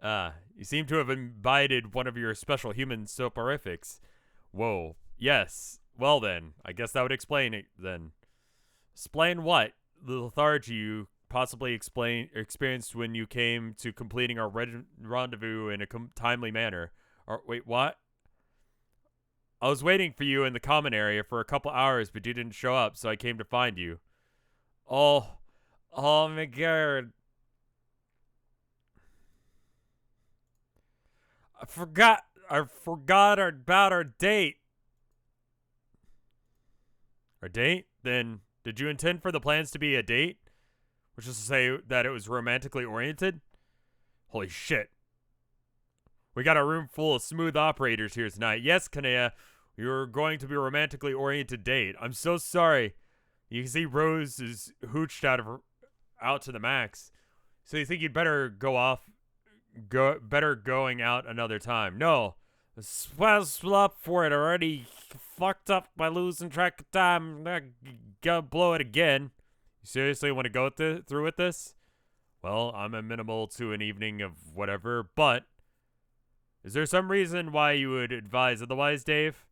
Speaker 1: You seem to have imbibed one of your special human soporifics. Whoa. Yes. Well then, I guess that would explain it then. Explain what? The lethargy you possibly experienced when you came to completing our rendezvous in a timely manner. Or wait, what? I was waiting for you in the common area for a couple hours, but you didn't show up, so I came to find you. Oh my god. I forgot about our date. Our date? Then, did you intend for the plans to be a date? Which is to say that it was romantically oriented? Holy shit. We got a room full of smooth operators here tonight. Yes, Kanaya, you're going to be a romantically oriented date. I'm so sorry. You can see Rose is hooched out to the max. So you think you'd better better going out another time. No. Swazzle up for it already. Fucked up by losing track of time. I'm gonna blow it again. You seriously want to go through with this? Well, I'm amenable to an evening of whatever, but is there some reason why you would advise otherwise, Dave?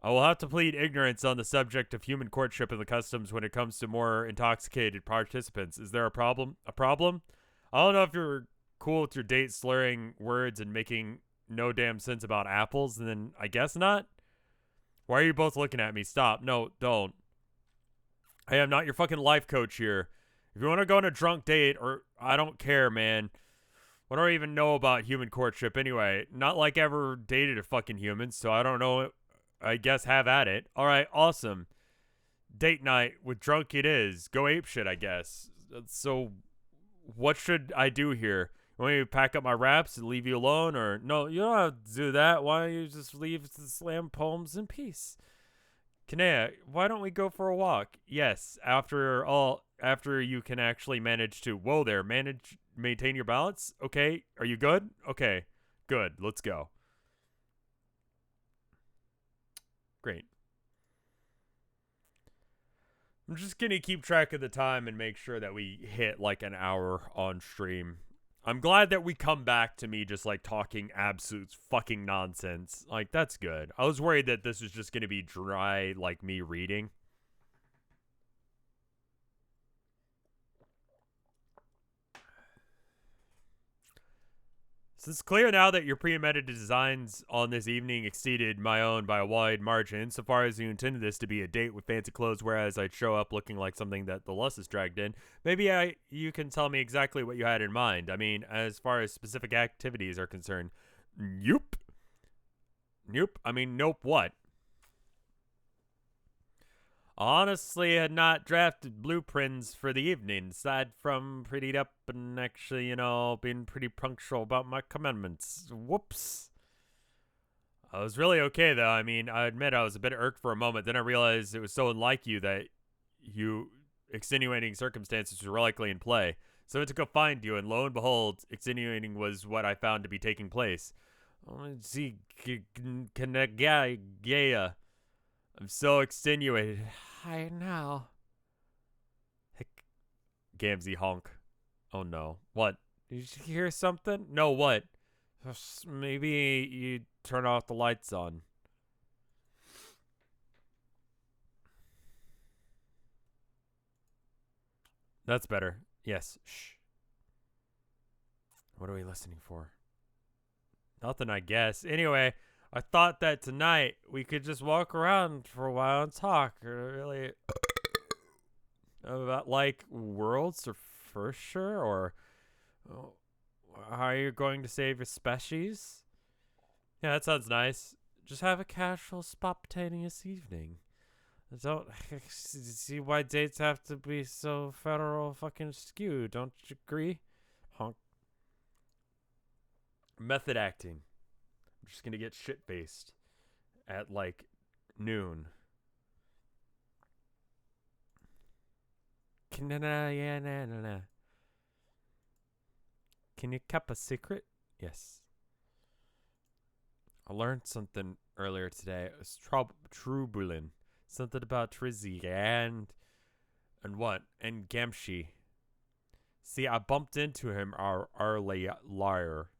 Speaker 1: I will have to plead ignorance on the subject of human courtship and the customs when it comes to more intoxicated participants. Is there a problem? A problem? I don't know if you're cool with your date slurring words and making no damn sense about apples, and then I guess not? Why are you both looking at me? Stop. No, don't. I am not your fucking life coach here. If you want to go on a drunk date, or I don't care, man. What do I even know about human courtship anyway? Not like I ever dated a fucking human, so I don't know. I guess have at it. All right, awesome. Date night with drunk it is. Go apeshit, I guess. So, what should I do here? You want me to pack up my wraps and leave you alone? Or, no, you don't have to do that. Why don't you just leave the slam poems in peace? Kanaya, why don't we go for a walk? Yes, after you can actually manage to, whoa there, maintain your balance? Okay, are you good? Okay, good, let's go. Great. I'm just gonna keep track of the time and make sure that we hit like an hour on stream. I'm glad that we come back to me just like talking absolute fucking nonsense. Like, that's good. I was worried that this was just gonna be dry, like me reading. So it's clear now that your premeditated designs on this evening exceeded my own by a wide margin, insofar as you intended this to be a date with fancy clothes, whereas I'd show up looking like something that the lust is dragged in. Maybe you can tell me exactly what you had in mind. I mean, as far as specific activities are concerned. Nope. Nope. I mean, nope what? Honestly, had not drafted blueprints for the evening, aside from prettied up and actually, being pretty punctual about my commandments. Whoops. I was really okay, though. I mean, I admit I was a bit irked for a moment. Then I realized it was so unlike you that extenuating circumstances were likely in play. So I went to go find you, and lo and behold, extenuating was what I found to be taking place. Let's see, Kanaya. I'm so extenuated. I know. Hick. Gamsy honk. Oh no. What? Did you hear something? No, what? Maybe you turn off the lights on. That's better. Yes. Shh. What are we listening for? Nothing, I guess. Anyway, I thought that tonight we could just walk around for a while and talk really about like worlds or for sure, or how are you going to save your species? Yeah, that sounds nice. Just have a casual, spontaneous evening. I don't see why dates have to be so federal fucking skewed. Don't you agree? Honk. Method acting. I'm just gonna get shit faced at like noon. Can you keep a secret? Yes. I learned something earlier today. It was troubling. Something about Trizzy and what? And Gamsy. See, I bumped into him, our liar.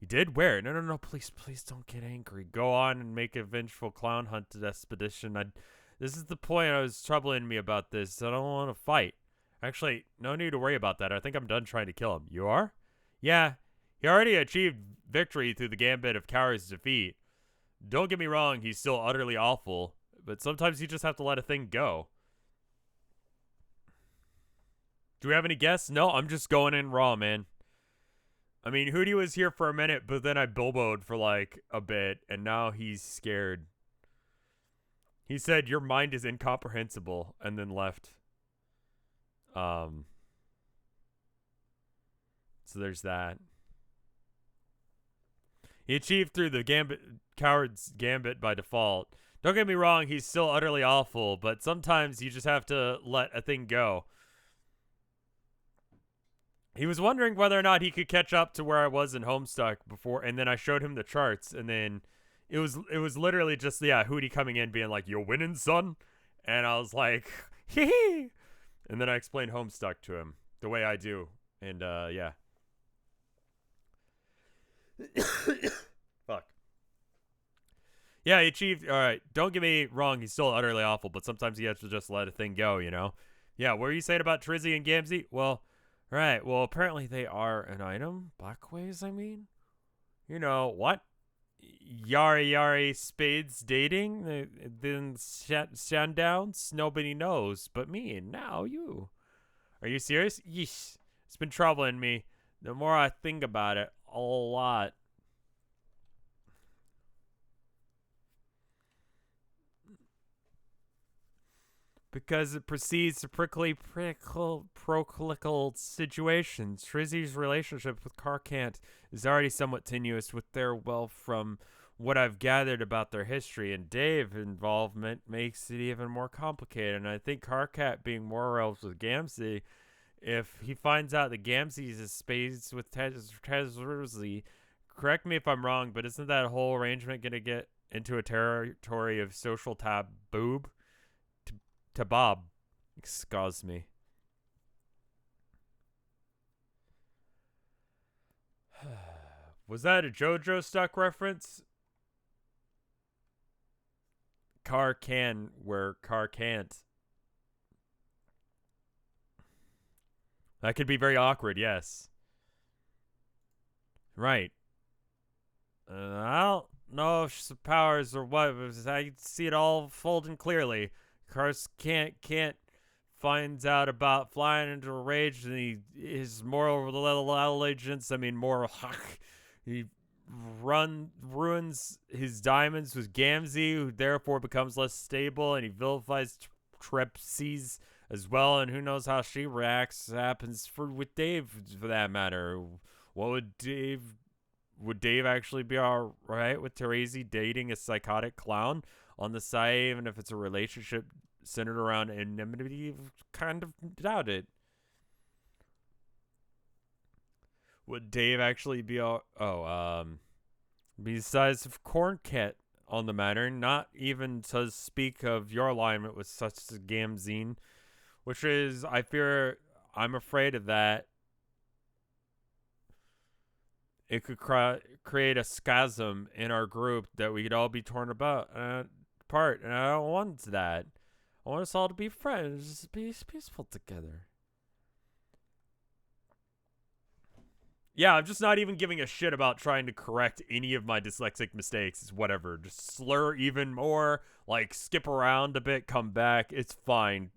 Speaker 1: You did? Where? No, please don't get angry. Go on and make a vengeful clown hunted expedition. This is the point I was troubling me about this. I don't want to fight. Actually, no need to worry about that. I think I'm done trying to kill him. You are? Yeah. He already achieved victory through the gambit of coward's defeat. Don't get me wrong, he's still utterly awful, but sometimes you just have to let a thing go. Do we have any guests? No, I'm just going in raw, man. I mean, Hootie was here for a minute, but then I bilboed for like a bit, and now he's scared. He said, your mind is incomprehensible, and then left. So there's that. He achieved through the coward's gambit by default. Don't get me wrong, he's still utterly awful, but sometimes you just have to let a thing go. He was wondering whether or not he could catch up to where I was in Homestuck before, and then I showed him the charts, and then it was literally just, yeah, Hootie coming in being like, you're winning, son? And I was like, hee hee. And then I explained Homestuck to him the way I do. And, yeah. Fuck. Yeah, he achieved. All right, don't get me wrong. He's still utterly awful, but sometimes he has to just let a thing go, you know? Yeah, what were you saying about Trizzy and Gamsy? Well, right. Well, apparently they are an item. Blackways, I mean? You know, what? Yari spades dating? Then sundowns? Nobody knows but me, and now you. Are you serious? Yeesh. It's been troubling me. The more I think about it, a lot. Because it precedes the proclical situations. Trizzy's relationship with Carcant is already somewhat tenuous with their wealth from what I've gathered about their history, and Dave's involvement makes it even more complicated. And I think Carcat being more else with Gamsy, if he finds out that Gamsy's is spaced with Trizzy, correct me if I'm wrong, but isn't that whole arrangement going to get into a territory of social taboo? To Bob. Excuse me. Was that a JoJo Stuck reference? Car can where car can't. That could be very awkward, yes. Right. I don't know if it's powers or what. I see it all folding clearly. Cars can't finds out about flying into a rage, and his moral allegiance. I mean, moral. He ruins his diamonds with Gamsy, who therefore becomes less stable, and he vilifies Trepsies as well. And who knows how she reacts? Happens with Dave, for that matter. What would Dave? Would Dave actually be all right with Therese dating a psychotic clown on the side, even if it's a relationship centered around anonymity? Kind of doubt it. Would Dave actually be all... besides of Corncat on the matter, not even to speak of your alignment with such a Gamzine, which is, I'm afraid of that. It could create a schism in our group that we could all be torn apart, and I don't want that. I want us all to be friends, just be peaceful together. Yeah, I'm just not even giving a shit about trying to correct any of my dyslexic mistakes. It's whatever. Just slur even more, like skip around a bit, come back. It's fine.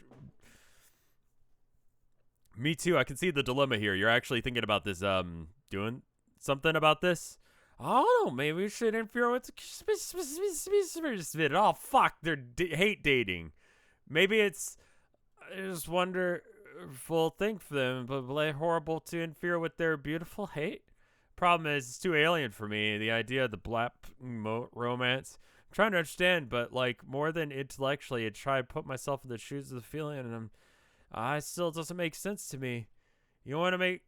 Speaker 1: Me too. I can see the dilemma here. You're actually thinking about this, doing something about this. I don't know. Maybe we should interfere with. Oh fuck! They're hate dating. Maybe it's just wonderful thing for them, but horrible to interfere with their beautiful hate. Problem is, it's too alien for me. The idea of the black romance. I'm trying to understand, but like more than intellectually, I try to put myself in the shoes of the feeling, and I still doesn't make sense to me. You want to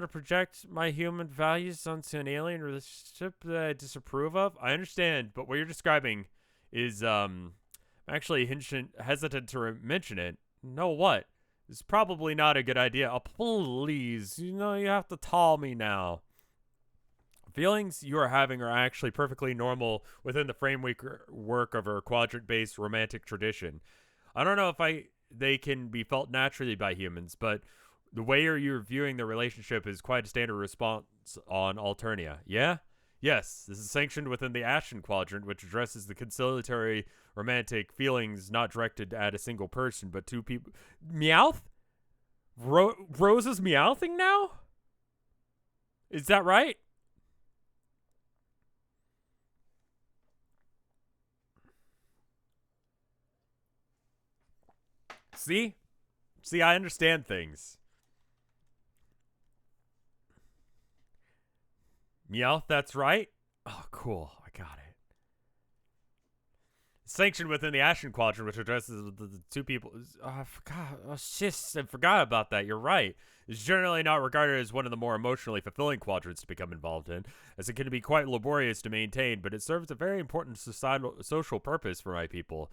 Speaker 1: project my human values onto an alien relationship that I disapprove of? I understand, but what you're describing is I'm actually hesitant to mention it. No, what? It's probably not a good idea. Oh, please, you have to tell me now. Feelings you are having are actually perfectly normal within the framework of our quadrant-based romantic tradition. I don't know if they can be felt naturally by humans, but the way you're viewing the relationship is quite a standard response on Alternia. Yeah? Yes, this is sanctioned within the Ashen quadrant, which addresses the conciliatory romantic feelings not directed at a single person, but two people. Meowth? Rose is meowthing now? Is that right? See, I understand things. Meowth, that's right. Oh, cool. I got it. Sanctioned within the Ashen quadrant, which addresses the two people. Oh, I forgot. Oh, shit. I forgot about that. You're right. It's generally not regarded as one of the more emotionally fulfilling quadrants to become involved in, as it can be quite laborious to maintain, but it serves a very important social purpose for my people.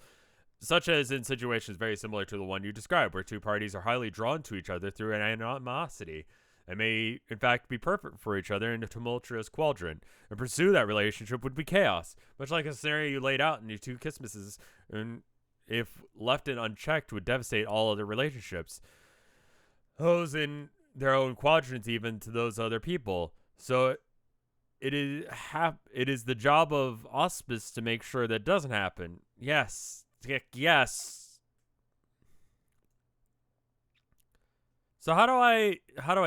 Speaker 1: Such as in situations very similar to the one you described, where two parties are highly drawn to each other through an animosity, and may in fact be perfect for each other in a tumultuous quadrant, and pursue that relationship would be chaos, much like a scenario you laid out in your two Christmases, and if left unchecked would devastate all other relationships, those in their own quadrants, even to those other people. So it is the job of auspice to make sure that doesn't happen. Yes. Yes. So how do I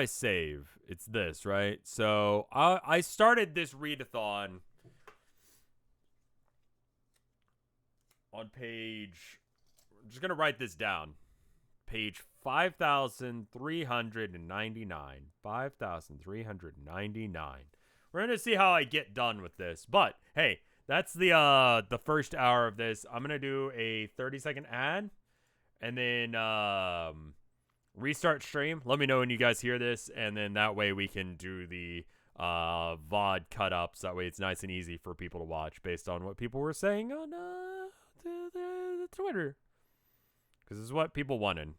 Speaker 1: save? It's this, right? So I started this readathon on page. I'm just gonna write this down. Page 5,399. 5,399. We're gonna see how I get done with this, but hey. That's the first hour of this. I'm going to do a 30-second ad and then restart stream. Let me know when you guys hear this, and then that way we can do the VOD cut-ups. That way it's nice and easy for people to watch based on what people were saying on the Twitter. Because this is what people wanted.